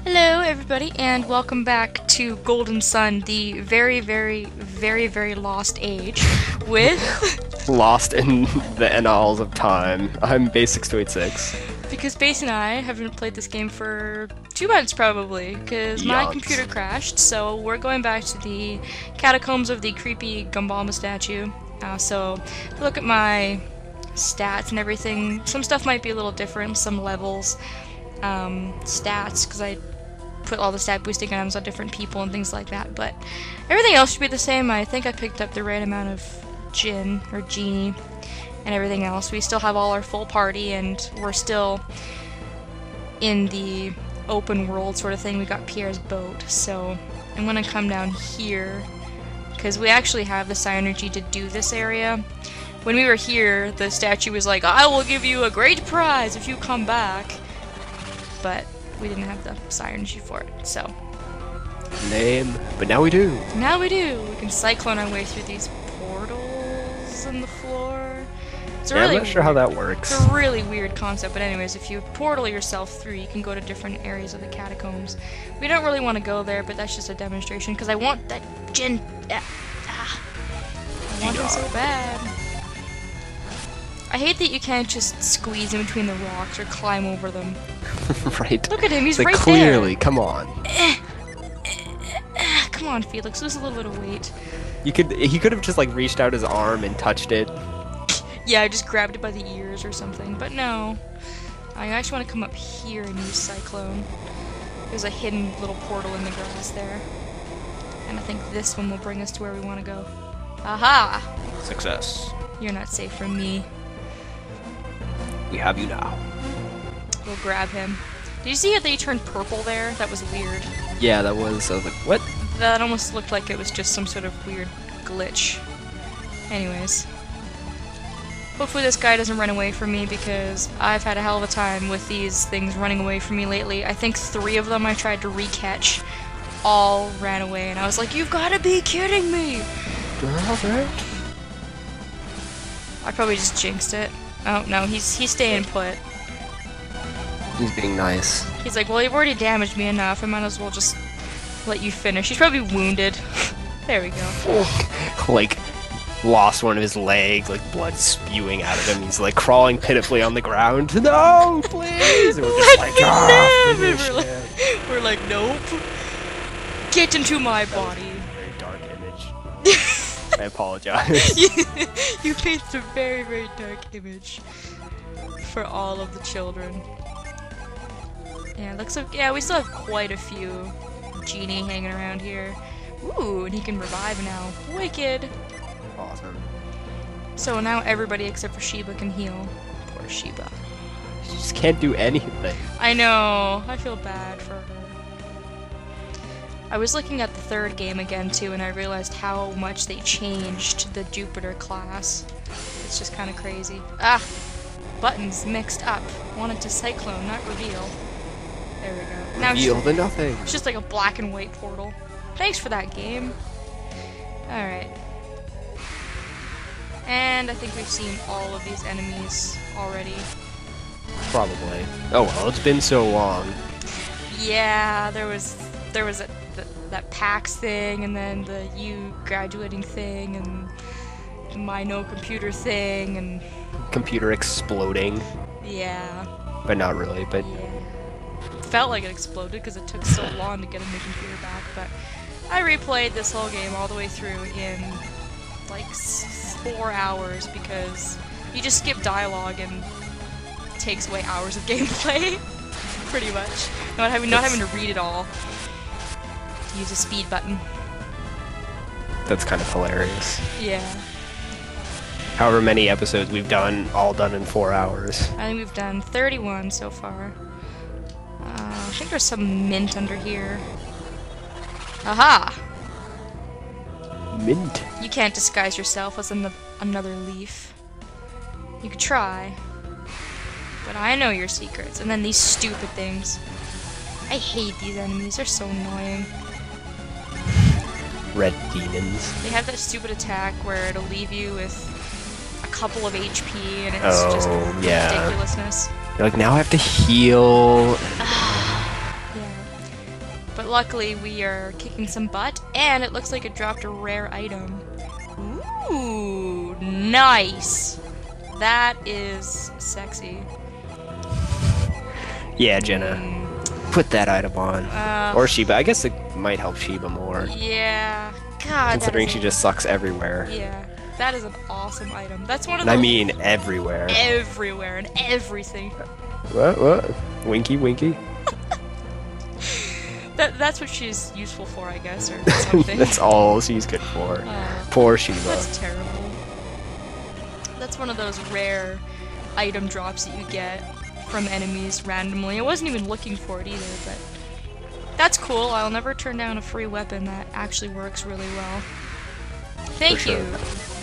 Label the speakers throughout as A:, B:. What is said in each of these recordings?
A: Hello, everybody, and welcome back to Golden Sun, the very lost age, with...
B: Lost in the annals of time. I'm Bass6286.
A: Because Bass and I haven't played this game for 2 months, probably, because my
B: Yikes.
A: computer crashed, so we're going back to the catacombs of the creepy Gabomba statue. So, if you look at my stats and everything, some stuff might be a little different, some levels, stats, because I put all the stat boosting items on different people and things like that, but everything else should be the same. I think I picked up the right amount of Jinn, or Genie, and everything else. We still have all our full party, and we're still in the open world sort of thing. We got Pierre's boat, so I'm gonna come down here, because we actually have the psi energy to do this area. When we were here, the statue was like, I will give you a great prize if you come back, but we didn't have the psi energy for it, so.
B: Lame. But now we do.
A: Now we do! We can cyclone our way through these portals in the floor. It's a
B: Yeah,
A: really
B: I'm not sure how
A: weird-
B: that works.
A: It's a really weird concept, but anyways, if you portal yourself through, you can go to different areas of the catacombs. We don't really want to go there, but that's just a demonstration, because I want that Jinn... I want him so bad. I hate that you can't just squeeze in between the rocks or climb over them.
B: Right.
A: Look at him, he's
B: Like,
A: right
B: clearly, come on.
A: there! Come on, Felix, lose a little bit of weight.
B: He could have just like reached out his arm and touched it.
A: Yeah, I just grabbed it by the ears or something, but no. I actually want to come up here and use Cyclone. There's a hidden little portal in the grass there. And I think this one will bring us to where we want to go. Aha!
B: Success.
A: You're not safe from me.
B: We have you now.
A: We'll grab him. Did you see how they turned purple there? That was weird.
B: Yeah, that was. I was like, what?
A: That almost looked like it was just some sort of weird glitch. Anyways. Hopefully this guy doesn't run away from me, because I've had a hell of a time with these things running away from me lately. I think 3 of them I tried to re-catch all ran away, and I was like, you've gotta be kidding me!
B: Alright.
A: I probably just jinxed it. Oh no, he's staying put.
B: He's being nice.
A: He's like, well, you've already damaged me enough, I might as well just let you finish. He's probably wounded. There we go.
B: Like, lost one of his legs, like blood spewing out of him. He's like crawling pitifully on the ground. No, please! And we're just like, ah,
A: Live!
B: finish
A: We're like,
B: him.
A: we're like, nope. Get into my body.
B: Very dark image. I apologize.
A: You painted a very dark image for all of the children. Yeah, looks like, yeah, we still have quite a few Genie hanging around here. Ooh, and he can revive now. Wicked!
B: Awesome.
A: So now everybody except for Sheba can heal. Poor Sheba.
B: You just can't do anything.
A: I know, I feel bad for her. I was looking at the 3rd game again too, and I realized how much they changed the Jupiter class. It's just kind of crazy. Ah! Buttons mixed up. Wanted to Cyclone, not reveal. There we go. Now
B: Reveal the nothing.
A: it's just like a black and white portal. Thanks for that game. Alright. And I think we've seen all of these enemies already.
B: Probably. Oh well, it's been so long.
A: Yeah, there was that PAX thing, and then the you graduating thing, and my no computer thing, and
B: Computer exploding,
A: yeah,
B: but not really. But
A: yeah. Felt like it exploded because it took so long to get a new computer back, but I replayed this whole game all the way through in like 4 hours, because you just skip dialogue and it takes away hours of gameplay, pretty much. Not having to read it all. Use a speed button.
B: that's kind of hilarious.
A: Yeah.
B: However many episodes we've done, all done in 4 hours.
A: I think we've done 31 so far. I think there's some mint under here. Aha!
B: Mint.
A: You can't disguise yourself as another leaf. You could try. But I know your secrets. And then these stupid things. I hate these enemies. They're so annoying.
B: Red demons.
A: They have that stupid attack where it'll leave you with a couple of HP, and it's just
B: yeah.
A: ridiculousness.
B: You're like, now I have to heal.
A: Yeah. But luckily we are kicking some butt, and it looks like it dropped a rare item. Ooh, nice! That is sexy.
B: Yeah, Jenna. Put that item on. Or Sheba. I guess it might help Sheba more.
A: Yeah. God,
B: considering she just sucks everywhere.
A: Yeah. That is an awesome item. That's one of those...
B: I mean everywhere.
A: Everywhere and everything.
B: What? Winky, winky?
A: That's what she's useful for, I guess, or something.
B: That's all she's good for. Poor Sheba.
A: That's terrible. That's one of those rare item drops that you get from enemies randomly. I wasn't even looking for it either, but that's cool. I'll never turn down a free weapon that actually works really well. Thank you,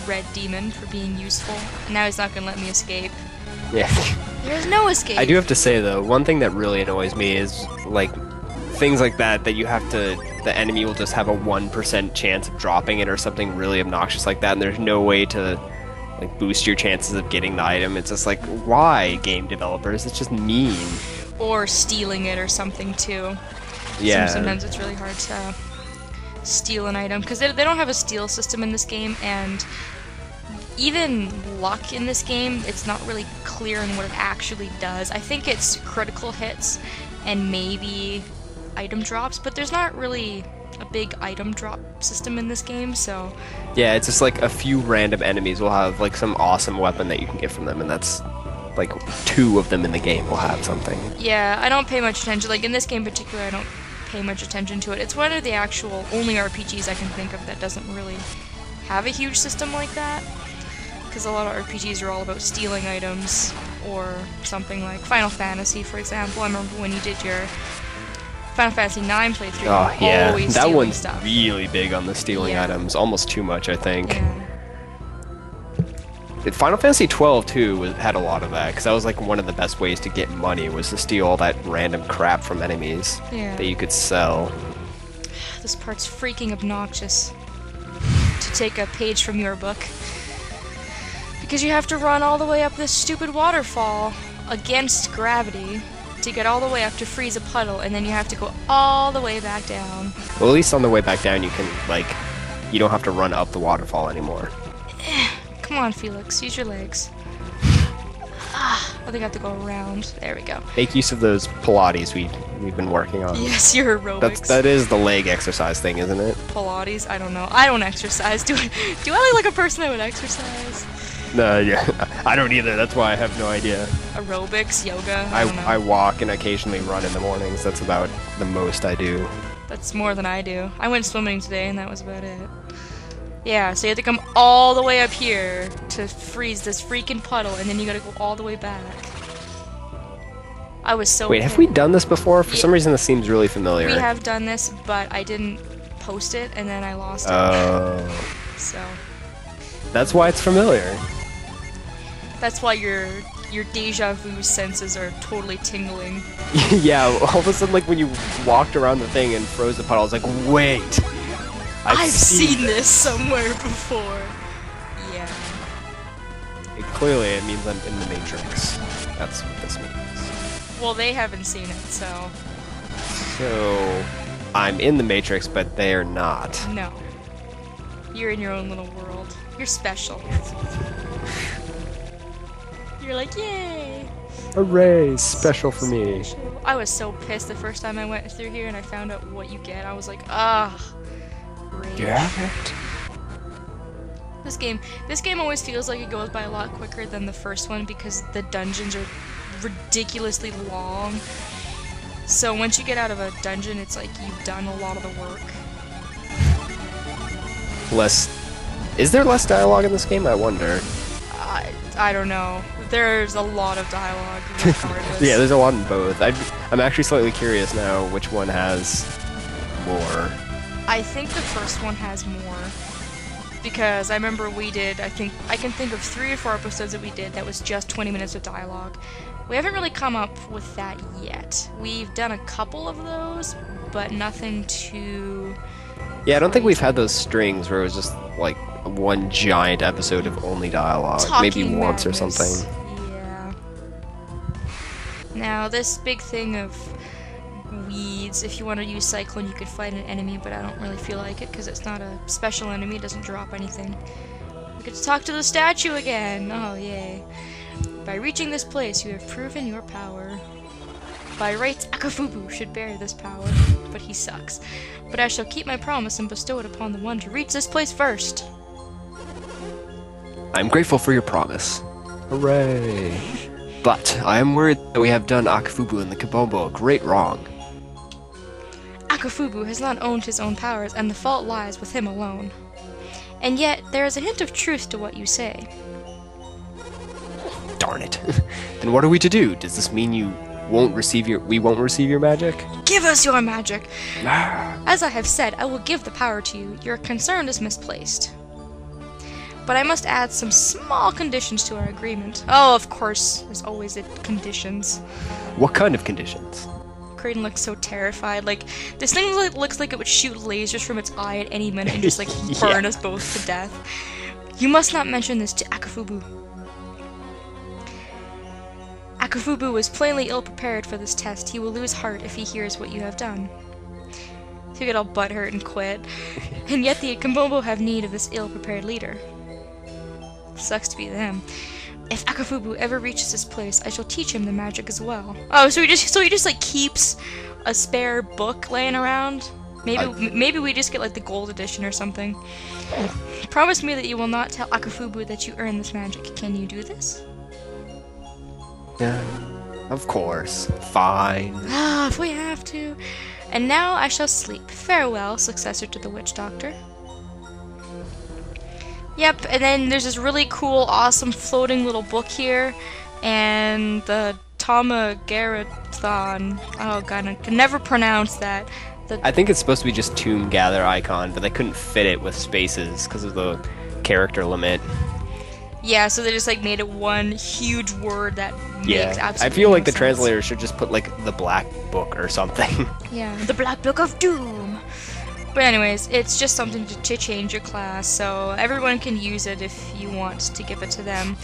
A: Red Demon, for being useful. Now he's not gonna let me escape.
B: Yeah.
A: There's no escape.
B: I do have to say though, one thing that really annoys me is like things like that you have to, the enemy will just have a 1% chance of dropping it or something really obnoxious like that, and there's no way to like boost your chances of getting the item. It's just like, why, game developers? It's just mean. Or
A: stealing it or something too.
B: Yeah.
A: Sometimes it's really hard to steal an item because they don't have a steal system in this game, and even luck in this game, it's not really clear in what it actually does. I think it's critical hits and maybe item drops, but there's not really a big item drop system in this game, so...
B: Yeah, it's just like a few random enemies will have like some awesome weapon that you can get from them, and that's like 2 of them in the game will have something.
A: Yeah, I don't pay much attention. Like in this game in particular, I don't pay much attention to it. It's one of the actual only RPGs I can think of that doesn't really have a huge system like that, because a lot of RPGs are all about stealing items, or something like Final Fantasy, for example. I remember when you did your Final Fantasy IX playthrough,
B: oh yeah,
A: always
B: that one's
A: stuff.
B: really big on the stealing items, almost too much, I think.
A: Yeah.
B: Final Fantasy 12 too had a lot of that, because that was like one of the best ways to get money, was to steal all that random crap from enemies that you could sell.
A: This part's freaking obnoxious. To take a page from your book. Because you have to run all the way up this stupid waterfall against gravity to get all the way up to freeze a puddle, and then you have to go all the way back down.
B: Well, at least on the way back down you can, like, you don't have to run up the waterfall anymore.
A: Come on, Felix, use your legs. I think I have to go around. There we go.
B: Make use of those Pilates we've been working on.
A: Yes, your aerobics.
B: That is the leg exercise thing, isn't it?
A: Pilates? I don't know. I don't exercise. Do I look like a person that would exercise?
B: No, yeah. I don't either. That's why I have no idea.
A: Aerobics, yoga, I don't know.
B: I walk and occasionally run in the mornings. That's about the most I do.
A: That's more than I do. I went swimming today and that was about it. Yeah, so you have to come all the way up here to freeze this freaking puddle, and then you gotta go all the way back. I was so...
B: Wait, have we done this before? For some reason this seems really familiar.
A: We have done this, but I didn't post it, and then I lost it.
B: Oh.
A: So...
B: That's why it's familiar.
A: That's why your deja vu senses are totally tingling.
B: Yeah, all of a sudden, like, when you walked around the thing and froze the puddle, I was like, wait! I've seen
A: this somewhere before. Yeah.
B: Clearly, it means I'm in the Matrix. That's what this means.
A: Well, they haven't seen it, so...
B: So... I'm in the Matrix, but they're not.
A: No. You're in your own little world. You're special. You're like, yay!
B: Hooray! Special for me.
A: I was so pissed the first time I went through here and I found out what you get. I was like, ah.
B: Yeah.
A: This game always feels like it goes by a lot quicker than the first one because the dungeons are ridiculously long. So once you get out of a dungeon, it's like you've done a lot of the work.
B: Is there less dialogue in this game? I wonder.
A: I don't know. There's a lot of dialogue regardless.
B: Yeah, there's a lot in both. I'm actually slightly curious now which one has more.
A: I think the first one has more. Because I remember we did, I can think of 3 or 4 episodes that we did that was just 20 minutes of dialogue. We haven't really come up with that yet. We've done a couple of those, but nothing too...
B: Yeah, I don't think we've had those strings where it was just like one giant episode of only dialogue. Maybe once or something.
A: Yeah. Now, this big thing of weeds. If you want to use Cyclone, you could fight an enemy, but I don't really feel like it because it's not a special enemy. It doesn't drop anything. We get to talk to the statue again. Oh, yay. By reaching this place, you have proven your power. By rights, Akafubu should bear this power, but he sucks. But I shall keep my promise and bestow it upon the one to reach this place first.
B: I'm grateful for your promise. Hooray! But I am worried that we have done Akafubu and the Gabomba a great wrong.
A: Akafubu has not owned his own powers, and the fault lies with him alone. And yet, there is a hint of truth to what you say.
B: Darn it. Then what are we to do? Does this mean we won't receive your magic?
A: Give us your magic! As I have said, I will give the power to you. Your concern is misplaced. But I must add some small conditions to our agreement. Oh, of course, there's always conditions.
B: What kind of conditions?
A: Kraden looks so terrified. Like, this thing looks like it would shoot lasers from its eye at any minute and just, like, burn us both to death. You must not mention this to Akafubu. Akafubu is plainly ill-prepared for this test. He will lose heart if he hears what you have done. He'll get all butthurt and quit. And yet the Gabomba have need of this ill-prepared leader. Sucks to be them. If Akafubu ever reaches this place, I shall teach him the magic as well. Oh, so he just like keeps a spare book laying around? Maybe we just get like the gold edition or something. Promise me that you will not tell Akafubu that you earned this magic. Can you do this?
B: Yeah, of course. Fine.
A: Ah, if we have to. And now I shall sleep. Farewell, successor to the witch doctor. Yep, and then there's this really cool, awesome floating little book here, and the Tamagarathon. Oh god, I can never pronounce that.
B: I think it's supposed to be just Tomb Gather icon, but they couldn't fit it with spaces because of the character limit.
A: Yeah, so they just like made it one huge word that makes absolutely
B: I feel like
A: no
B: the
A: sense.
B: translator should just put like the Black Book or something.
A: Yeah, the Black Book of Doom. But anyways, it's just something to change your class, so everyone can use it if you want to give it to them.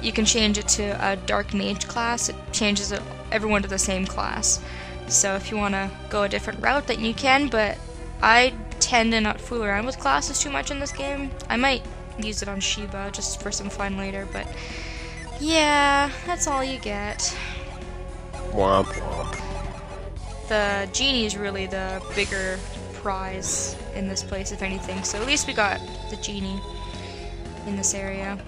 A: You can change it to a Dark Mage class. It changes everyone to the same class. So if you want to go a different route, then you can, but I tend to not fool around with classes too much in this game. I might use it on Shiba just for some fun later, but yeah, that's all you get.
B: Womp womp.
A: The genie is really the bigger prize in this place, if anything, so at least we got the genie in this area.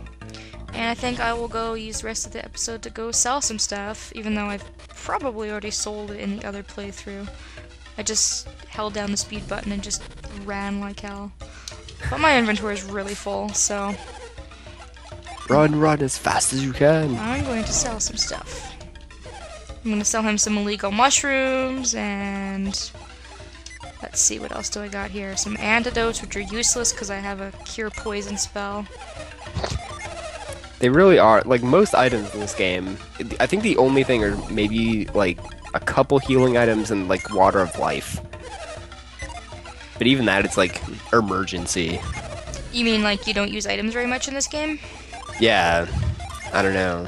A: And I think I will go use the rest of the episode to go sell some stuff, even though I've probably already sold it in the other playthrough. I just held down the speed button and just ran like hell. But my inventory is really full, so
B: Run as fast as you can.
A: I'm going to sell some stuff. I'm going to sell him some illegal mushrooms, and let's see, what else do I got here? Some antidotes, which are useless because I have a cure poison spell.
B: They really are. Like, most items in this game, I think the only thing are maybe, like, a couple healing items and, like, Water of Life. But even that, it's, like, emergency.
A: You mean, like, you don't use items very much in this game?
B: Yeah. I don't know.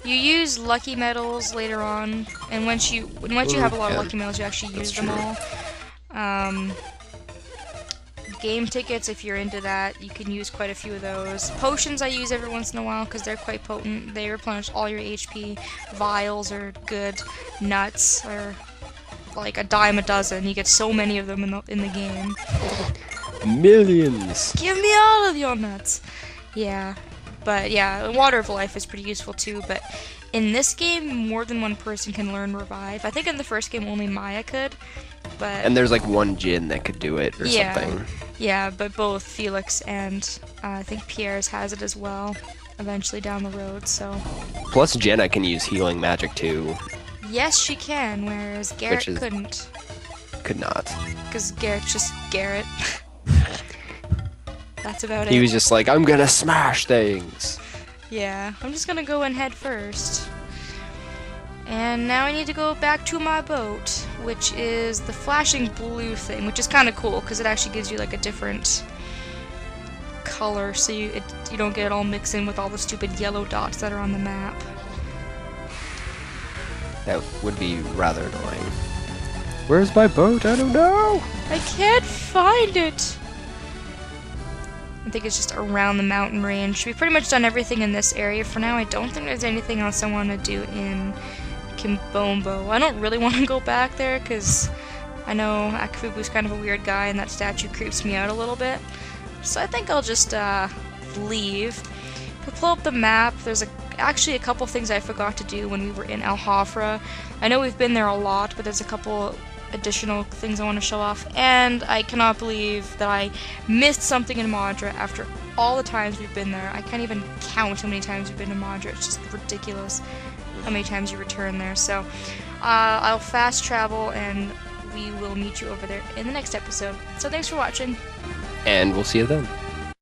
A: You use lucky medals later on, and once you have a lot of lucky medals, you actually use them all. Game tickets, if you're into that, you can use quite a few of those. Potions I use every once in a while because they're quite potent. They replenish all your HP. Vials are good. Nuts are like a dime a dozen. You get so many of them in the game.
B: Millions!
A: Give me all of your nuts! Yeah. But yeah, Water of Life is pretty useful too, but in this game, more than one person can learn Revive. I think in the first game only Maya could, but...
B: And there's like one Jin that could do it or something.
A: Yeah, but both Felix and I think Pierre's has it as well, eventually down the road, so...
B: Plus Jenna can use healing magic too.
A: Yes, she can, whereas Garrett couldn't.
B: Could not.
A: Because Garrett's just Garrett. That's about it.
B: He was just like, I'm gonna smash things.
A: Yeah, I'm just gonna go in head first. And now I need to go back to my boat, which is the flashing blue thing, which is kind of cool because it actually gives you like a different color, so you don't get it all mixed in with all the stupid yellow dots that are on the map.
B: That would be rather annoying. Where's my boat? I don't know!
A: I can't find it! I think it's just around the mountain range. We've pretty much done everything in this area for now. I don't think there's anything else I want to do in Gabomba. I don't really want to go back there because I know Akafubu's kind of a weird guy and that statue creeps me out a little bit. So I think I'll just leave. If we pull up the map, there's actually a couple things I forgot to do when we were in El Hafra. I know we've been there a lot, but there's a couple additional things I want to show off, and I cannot believe that I missed something in Madra after all the times we've been there. I can't even count how many times we've been to Madra. It's just ridiculous how many times you return there. So I'll fast travel, and we will meet you over there in the next episode. So thanks for watching.
B: And we'll see you then.